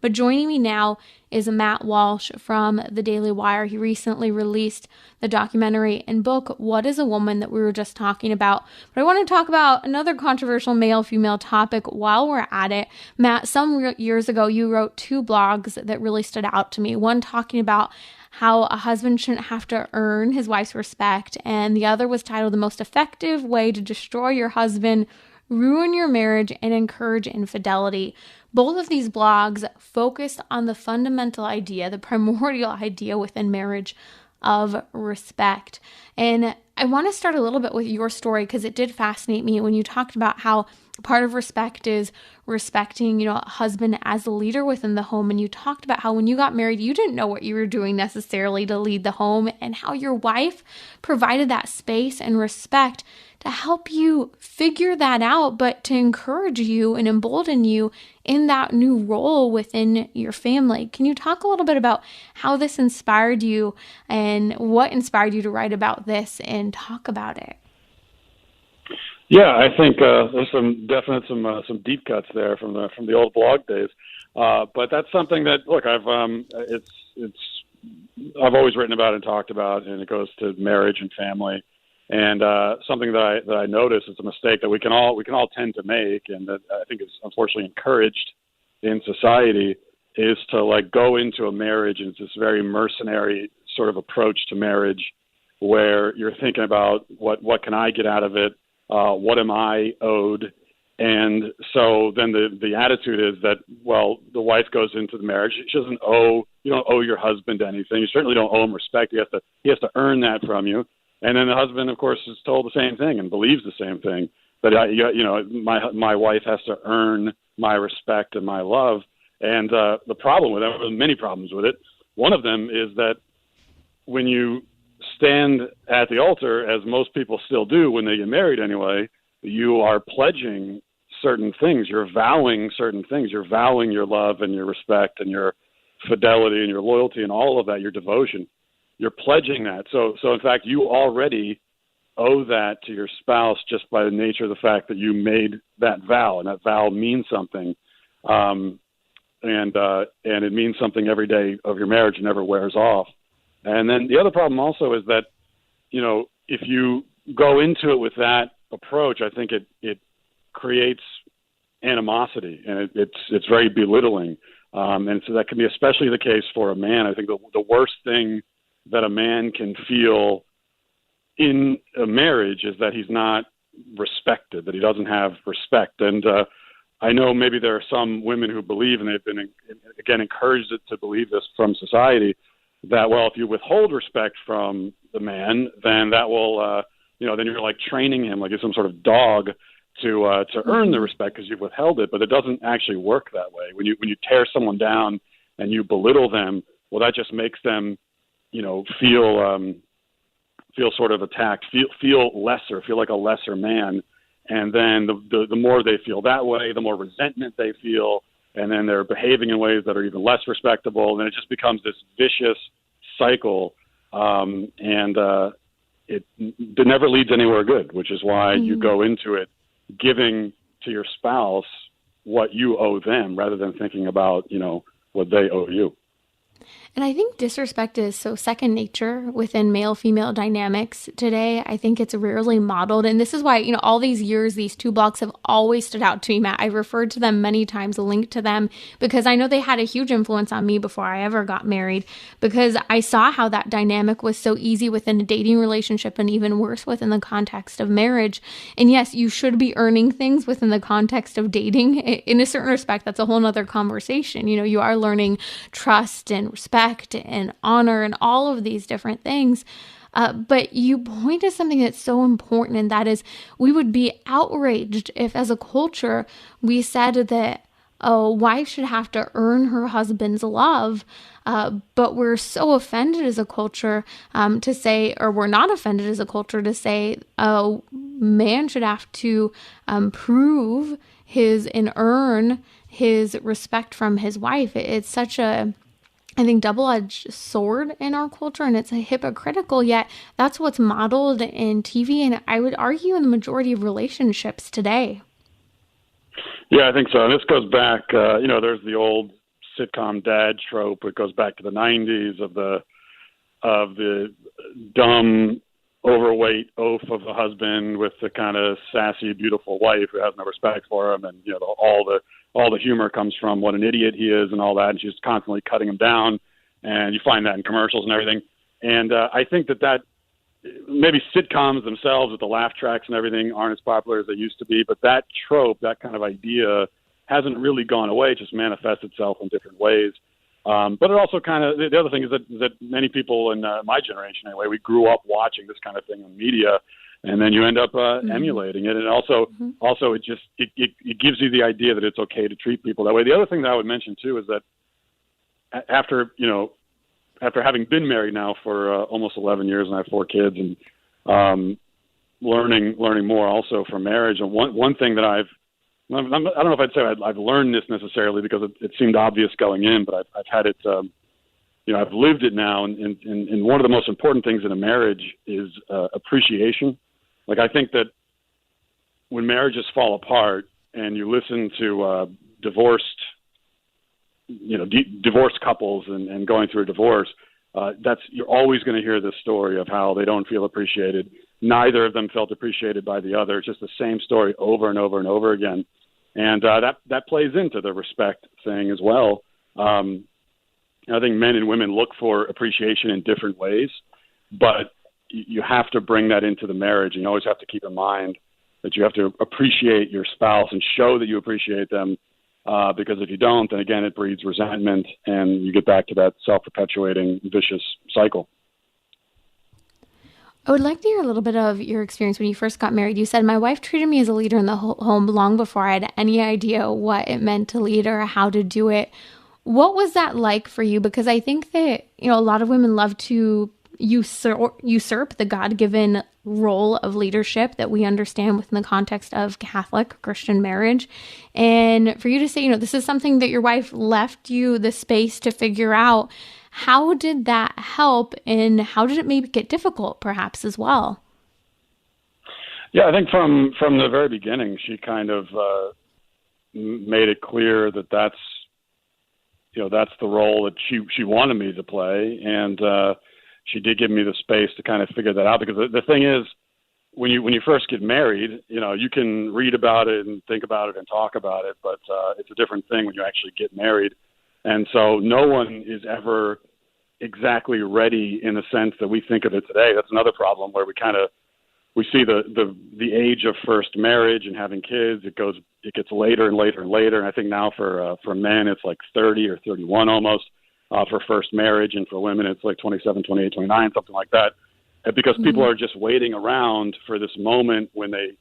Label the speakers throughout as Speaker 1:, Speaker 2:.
Speaker 1: But joining me now is Matt Walsh from the Daily Wire. He recently released the documentary and book, What is a Woman, that we were just talking about. But I want to talk about another controversial male-female topic while we're at it. Matt, some years ago, you wrote two blogs that really stood out to me. One talking about how a husband shouldn't have to earn his wife's respect, and the other was titled The Most Effective Way to Destroy Your Husband, Ruin Your Marriage, and Encourage Infidelity. Both of these blogs focused on the fundamental idea, the primordial idea within marriage of respect. And I want to start a little bit with your story because it did fascinate me when you talked about how part of respect is respecting, a husband as a leader within the home. And you talked about how when you got married, you didn't know what you were doing necessarily to lead the home, and how your wife provided that space and respect to help you figure that out, but to encourage you and embolden you in that new role within your family. Can you talk a little bit about how this inspired you and what inspired you to write about this and talk about it?
Speaker 2: Yeah, I think there's some deep cuts there from the old blog days, but that's something that I've always written about and talked about, and it goes to marriage and family, and something that I notice is a mistake that we can all tend to make, and that I think is unfortunately encouraged in society, is to go into a marriage, and it's this very mercenary sort of approach to marriage, where you're thinking about what can I get out of it. What am I owed? And so then the attitude is that, the wife goes into the marriage. You don't owe your husband anything. You certainly don't owe him respect. He has to earn that from you. And then the husband, of course, is told the same thing and believes the same thing, that my wife has to earn my respect and my love. And the problem with that, there are many problems with it. One of them is that when you stand at the altar, as most people still do when they get married anyway, you are pledging certain things. You're vowing certain things. You're vowing your love and your respect and your fidelity and your loyalty and all of that, your devotion. You're pledging that. So in fact, you already owe that to your spouse just by the nature of the fact that you made that vow, and that vow means something. And it means something every day of your marriage and never wears off. And then the other problem also is that, if you go into it with that approach, I think it creates animosity, and it's very belittling. And so that can be especially the case for a man. I think the worst thing that a man can feel in a marriage is that he's not respected, that he doesn't have respect. And I know maybe there are some women who believe, and they've been, again, encouraged to believe this from society, that, if you withhold respect from the man, then that will, then you're like training him like he's some sort of dog to earn the respect because you've withheld it. But it doesn't actually work that way. When you tear someone down and you belittle them, that just makes them, feel sort of attacked, feel lesser, feel like a lesser man. And then the more they feel that way, the more resentment they feel. And then they're behaving in ways that are even less respectable. And it just becomes this vicious cycle. It never leads anywhere good, which is why you go into it giving to your spouse what you owe them rather than thinking about, what they owe you.
Speaker 1: And I think disrespect is so second nature within male-female dynamics today. I think it's rarely modeled. And this is why, all these years, these two blogs have always stood out to me, Matt. I've referred to them many times, linked to them, because I know they had a huge influence on me before I ever got married, because I saw how that dynamic was so easy within a dating relationship and even worse within the context of marriage. And yes, you should be earning things within the context of dating. In a certain respect, that's a whole nother conversation. You are learning trust and respect and honor and all of these different things. But you point to something that's so important, and that is we would be outraged if as a culture we said that a wife should have to earn her husband's love. But we're so offended as a culture to say, or we're not offended as a culture to say, a man should have to prove his and earn his respect from his wife. It's such a, I think, double-edged sword in our culture, and it's hypocritical, yet that's what's modeled in TV, and I would argue in the majority of relationships today.
Speaker 2: Yeah, I think so. And this goes back, there's the old sitcom dad trope. It goes back to the 90s of the dumb, overweight oaf of a husband with the kind of sassy, beautiful wife who has no respect for him, and all the humor comes from what an idiot he is and all that, and she's constantly cutting him down, and you find that in commercials and everything. And I think that maybe sitcoms themselves with the laugh tracks and everything aren't as popular as they used to be, but that trope, that kind of idea, hasn't really gone away. It just manifests itself in different ways. But it also kind of, the other thing is that many people in my generation anyway, we grew up watching this kind of thing on media, and then you end up emulating it. And also it gives you the idea that it's okay to treat people that way. The other thing that I would mention too is that after having been married now for almost 11 years, and I have 4 kids, and learning more also from marriage. And one thing that I don't know if I'd say I've learned this necessarily because it seemed obvious going in, but I've had it, I've lived it now. And one of the most important things in a marriage is appreciation. Like, I think that when marriages fall apart and you listen to divorced couples and going through a divorce, you're always going to hear this story of how they don't feel appreciated. Neither of them felt appreciated by the other. It's just the same story over and over and over again. And that plays into the respect thing as well. I think men and women look for appreciation in different ways, but you have to bring that into the marriage. And you always have to keep in mind that you have to appreciate your spouse and show that you appreciate them, because if you don't, then again, it breeds resentment and you get back to that self-perpetuating vicious cycle.
Speaker 1: I would like to hear a little bit of your experience when you first got married. You said, my wife treated me as a leader in the home long before I had any idea what it meant to lead or how to do it. What was that like for you? Because I think that, a lot of women love to usurp the God-given role of leadership that we understand within the context of Catholic Christian marriage. And for you to say, this is something that your wife left you the space to figure out, how did that help, and how did it make it difficult perhaps as well?
Speaker 2: Yeah, I think from the very beginning, she kind of made it clear that that's the role that she wanted me to play. And she did give me the space to kind of figure that out, because the thing is, when you first get married, you can read about it and think about it and talk about it, but it's a different thing when you actually get married. And so no one is ever exactly ready in the sense that we think of it today. That's another problem, where we see the age of first marriage and having kids. It gets later and later and later. And I think now for men, it's like 30 or 31 almost for first marriage. And for women, it's like 27, 28, 29, something like that. Because people are just waiting around for this moment when they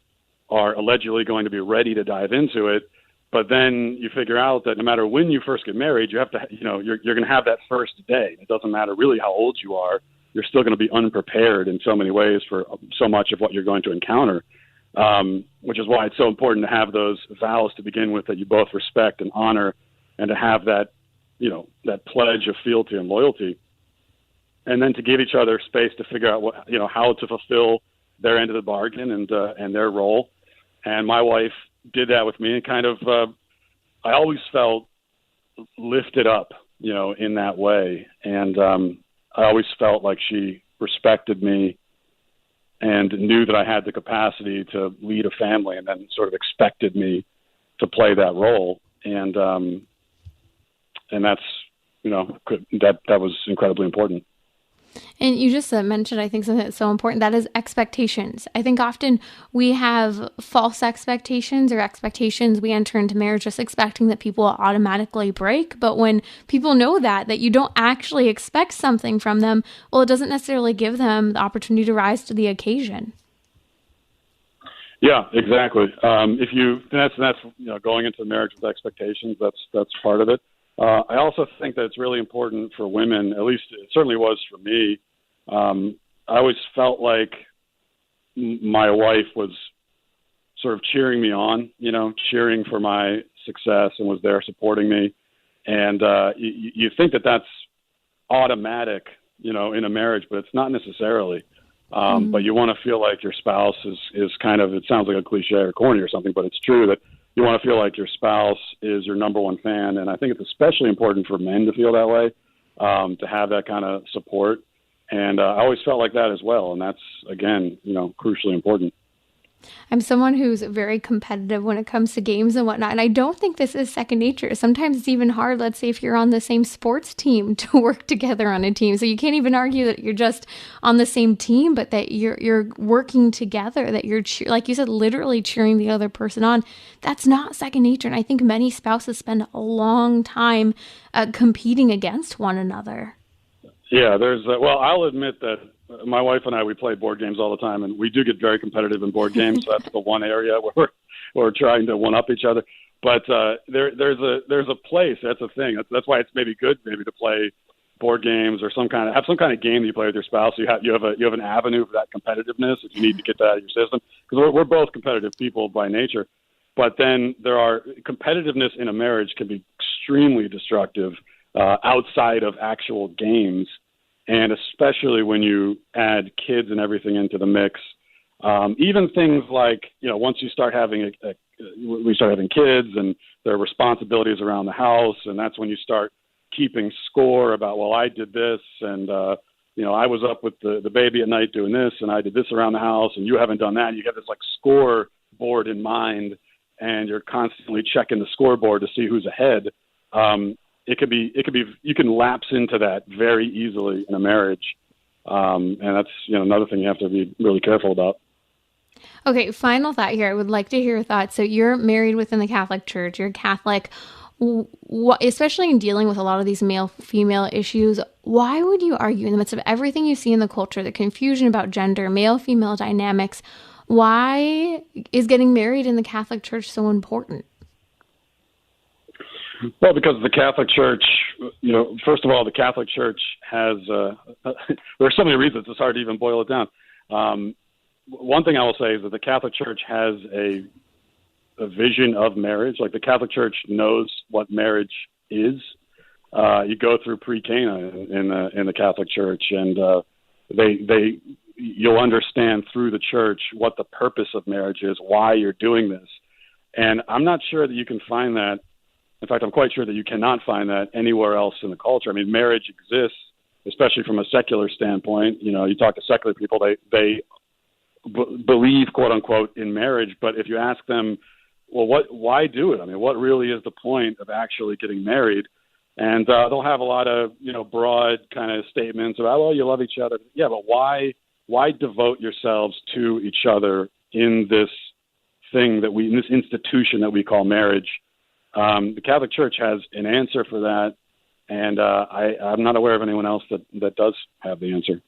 Speaker 2: are allegedly going to be ready to dive into it. But then you figure out that no matter when you first get married, you have to, you're going to have that first day. It doesn't matter really how old you are. You're still going to be unprepared in so many ways for so much of what you're going to encounter, which is why it's so important to have those vows to begin with that you both respect and honor, and to have that, that pledge of fealty and loyalty, and then to give each other space to figure out how to fulfill their end of the bargain and their role. And my wife did that with me, and kind of, I always felt lifted up, in that way. And I always felt like she respected me and knew that I had the capacity to lead a family, and then sort of expected me to play that role. And that's, that was incredibly important.
Speaker 1: And you just mentioned, I think, something that's so important, that is expectations. I think often we have false expectations, or expectations we enter into marriage just expecting that people will automatically break. But when people know that you don't actually expect something from them, well, it doesn't necessarily give them the opportunity to rise to the occasion.
Speaker 2: Yeah, exactly. That's going into marriage with expectations. That's part of it. I also think that it's really important for women, at least it certainly was for me. I always felt like my wife was sort of cheering me on, cheering for my success, and was there supporting me. And you think that that's automatic, in a marriage, but it's not necessarily. But you want to feel like your spouse is kind of, it sounds like a cliche or corny or something, but it's true that you want to feel like your spouse is your number one fan. And I think it's especially important for men to feel that way, to have that kind of support. And I always felt like that as well. And that's, again, crucially important.
Speaker 1: I'm someone who's very competitive when it comes to games and whatnot. And I don't think this is second nature. Sometimes it's even hard, let's say, if you're on the same sports team to work together on a team. So you can't even argue that you're just on the same team, but that you're working together, that you're, like you said, literally cheering the other person on. That's not second nature. And I think many spouses spend a long time competing against one another.
Speaker 2: Yeah, I'll admit that my wife and I, we play board games all the time, and we do get very competitive in board games. So that's the one area where we're trying to one-up each other. But there's a place. That's a thing. That's why it's maybe good to play board games or have some kind of game that you play with your spouse. So you have an avenue for that competitiveness if you need to get that out of your system, because we're both competitive people by nature. But then competitiveness in a marriage can be extremely destructive outside of actual games. And especially when you add kids and everything into the mix, even things like, once you start having we start having kids and there are responsibilities around the house, and that's when you start keeping score about, well, I did this, and I was up with the baby at night doing this, and I did this around the house, and you haven't done that. You get this scoreboard in mind, and you're constantly checking the scoreboard to see who's ahead. It could be, you can lapse into that very easily in a marriage. And that's, another thing you have to be really careful about.
Speaker 1: Okay. Final thought here. I would like to hear your thoughts. So you're married within the Catholic Church. You're Catholic. Especially in dealing with a lot of these male-female issues, why would you argue in the midst of everything you see in the culture, the confusion about gender, male-female dynamics, why is getting married in the Catholic Church so important?
Speaker 2: Well, because the Catholic Church, first of all, the Catholic Church has, there are so many reasons it's hard to even boil it down. One thing I will say is that the Catholic Church has a vision of marriage. Like, the Catholic Church knows what marriage is. You go through pre-Cana in the Catholic Church, and you'll understand through the church what the purpose of marriage is, why you're doing this. And I'm not sure that you can find that. In fact, I'm quite sure that you cannot find that anywhere else in the culture. I mean, marriage exists, especially from a secular standpoint. You talk to secular people, they believe, quote unquote, in marriage. But if you ask them, well, why do it? I mean, what really is the point of actually getting married? And they'll have a lot of, broad kind of statements about, well, you love each other. Yeah, but why devote yourselves to each other in this thing in this institution that we call marriage? The Catholic Church has an answer for that, and I'm not aware of anyone else that does have the answer.